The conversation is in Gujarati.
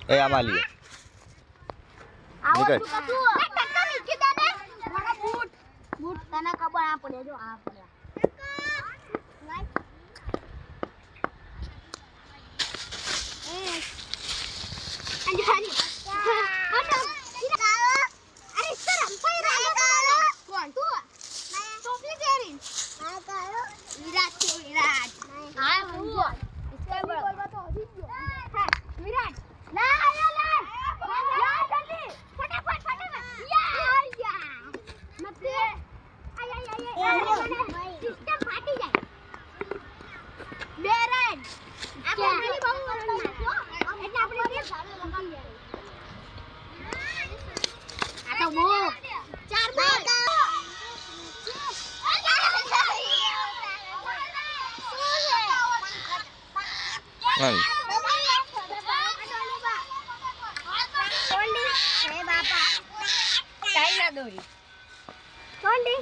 ए आमाली निकल बूट बूट तने खबर आ પડે જો આ પડ્યા અંજારી અરે સર અંપાયર કોણ તું ટોપી પહેરી આ કાયો વિરાટ છે વિરાટ હા હું इसका बोलवा तो अभी हां विराट ला आया ला जल्दी फटाफट या मत आय सिस्टम फाटी जाए બેરન આપણે ખાલી બહુ નાખો એટલે આપણે બે સારો લગાવી જાય આ તો બહુ ચાર બોલ नहीं ચાઇના દોરી કોંડી